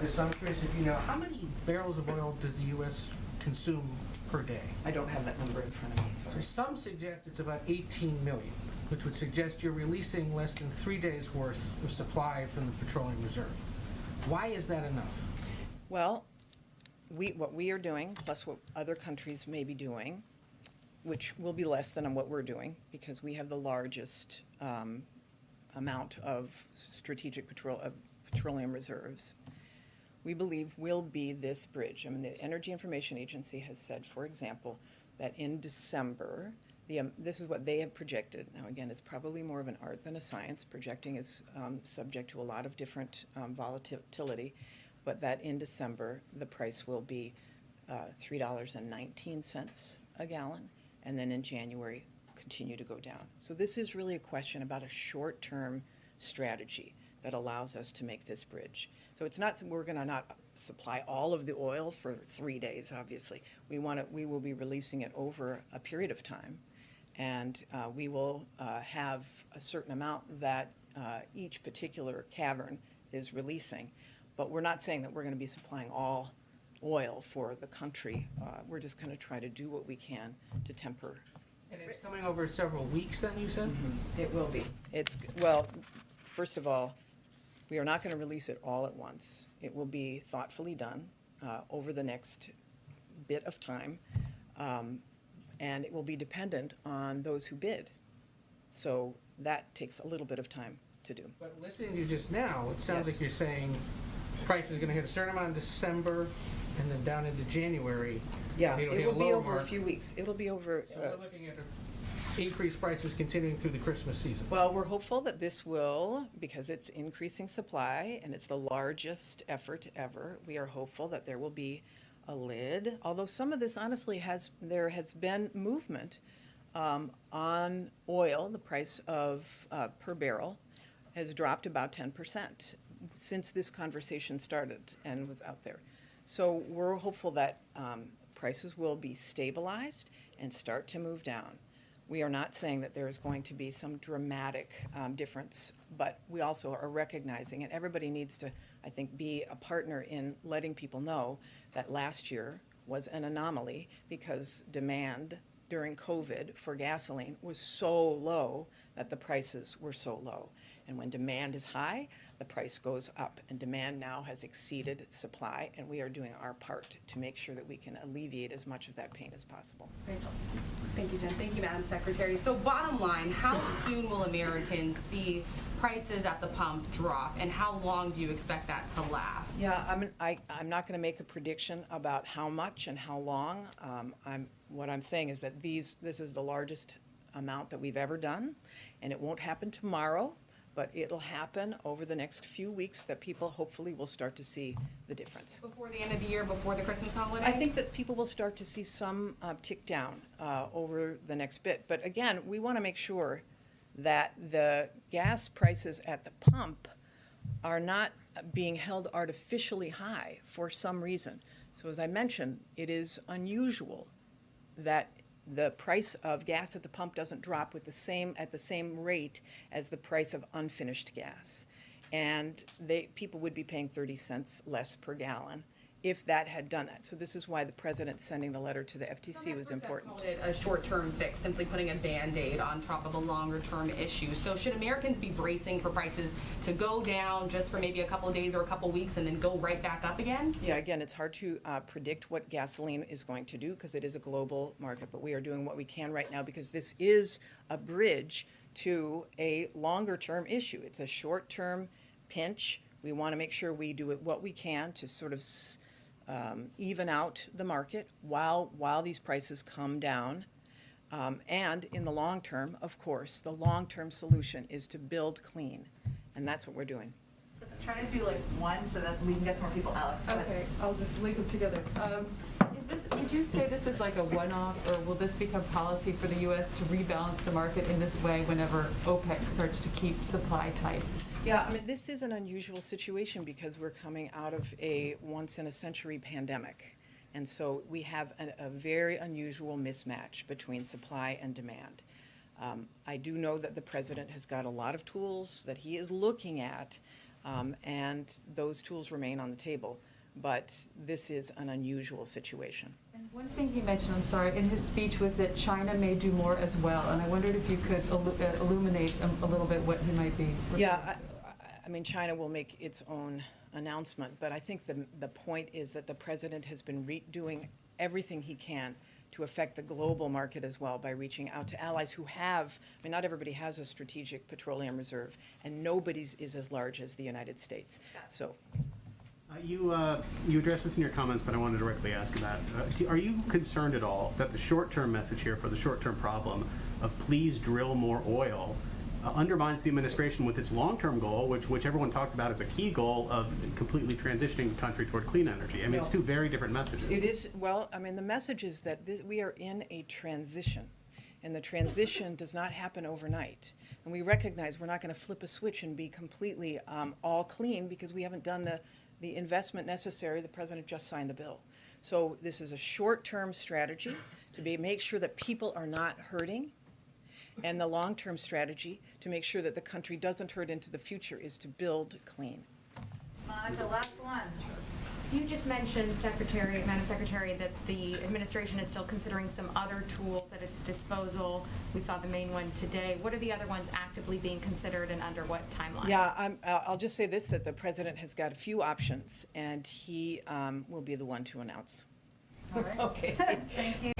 this, so I'm curious if you know, how many barrels of oil does the U.S. consume per day? I don't have that number in front of me, So sorry. some suggest it's about 18 million, which would suggest you're releasing less than 3 days' worth of supply from the petroleum reserve. Why is that enough? Well, what we are doing, plus what other countries may be doing, which will be less than what we're doing, because we have the largest amount of strategic petroleum reserves, we believe will be this bridge. I mean, the Energy Information Agency has said, for example, that in December, this is what they have projected. Now, again, it's probably more of an art than a science. Projecting is subject to a lot of different volatility, but that in December, the price will be $3.19 a gallon, and then in January, continue to go down. So this is really a question about a short-term strategy that allows us to make this bridge. So it's not, we're gonna not supply all of the oil for 3 days, obviously. We will be releasing it over a period of time, and we will have a certain amount that each particular cavern is releasing. But we're not saying that we're gonna be supplying all oil for the country. We're just gonna try to do what we can to temper. And it's coming over several weeks then, you said? Mm-hmm. It will be. Well, first of all, we are not going to release it all at once. It will be thoughtfully done over the next bit of time, and it will be dependent on those who bid. So that takes a little bit of time to do. But listening to you just now, it sounds Yes. like you're saying price is going to hit a certain amount in December and then down into January. Yeah, it'll it hit will a be lower over mark. a few weeks. It'll be over. So we're looking at increased prices continuing through the Christmas season. Well, we're hopeful that this will, because it's increasing supply and it's the largest effort ever, we are hopeful that there will be a lid. Although some of this, honestly, there has been movement on oil. The price of per barrel has dropped about 10% since this conversation started and was out there. So we're hopeful that prices will be stabilized and start to move down. We are not saying that there is going to be some dramatic difference, but we also are recognizing, and everybody needs to, I think, be a partner in letting people know that last year was an anomaly because demand during COVID for gasoline was so low that the prices were so low. And when demand is high, the price goes up, and demand now has exceeded supply, and we are doing our part to make sure that we can alleviate as much of that pain as possible. Rachel. Thank you, Jen. Thank you, Madam Secretary. So bottom line, how soon will Americans see prices at the pump drop, and how long do you expect that to last? Yeah, I'm not going to make a prediction about how much and how long. What I'm saying is that this is the largest amount that we've ever done, and it won't happen tomorrow, but it'll happen over the next few weeks that people hopefully will start to see the difference. Before the end of the year, before the Christmas holiday? I think that people will start to see some tick down over the next bit. But again, we want to make sure that the gas prices at the pump are not being held artificially high for some reason. So as I mentioned, it is unusual that the price of gas at the pump doesn't drop at the same rate as the price of unfinished gas. And people would be paying 30 cents less per gallon if that had done that. So this is why the president sending the letter to the FTC was important. Called it a short-term fix, simply putting a Band-Aid on top of a longer-term issue. So should Americans be bracing for prices to go down just for maybe a couple of days or a couple of weeks and then go right back up again? Yeah, again, it's hard to predict what gasoline is going to do because it is a global market, but we are doing what we can right now because this is a bridge to a longer-term issue. It's a short-term pinch. We want to make sure we do what we can to sort of even out the market while these prices come down. And in the long term, of course, the long-term solution is to build clean, and that's what we're doing. Let's try to do like one so that we can get more people. Alex, go ahead. Okay, I'll just link them together. Would you say this is like a one-off, or will this become policy for the U.S. to rebalance the market in this way whenever OPEC starts to keep supply tight? Yeah, I mean, this is an unusual situation because we're coming out of a once-in-a-century pandemic. And so we have a very unusual mismatch between supply and demand. I do know that the president has got a lot of tools that he is looking at And those tools remain on the table. But this is an unusual situation. And one thing he mentioned, I'm sorry, in his speech was that China may do more as well, and I wondered if you could illuminate a little bit what he might be referring Yeah, to. I mean, China will make its own announcement, but I think the point is that the president has been doing everything he can to affect the global market as well by reaching out to allies who have, I mean, not everybody has a strategic petroleum reserve, and nobody's is as large as the United States. So. You addressed this in your comments, but I wanted to directly ask about, are you concerned at all that the short-term message here for the short-term problem of please drill more oil undermines the administration with its long-term goal, which everyone talks about as a key goal of completely transitioning the country toward clean energy? I mean, it's two very different messages. It is, well, I mean, the message is that we are in a transition, and the transition does not happen overnight. And we recognize we're not going to flip a switch and be completely all clean because we haven't done the investment necessary. The president just signed the bill. So this is a short-term strategy to make sure that people are not hurting, and the long-term strategy to make sure that the country doesn't hurt into the future is to build clean. Monica, last one. You just mentioned, Madam Secretary, that the administration is still considering some other tools at its disposal. We saw the main one today. What are the other ones actively being considered and under what timeline? Yeah, I'll just say this, that the president has got a few options, and he will be the one to announce. All right. Okay. Thank you.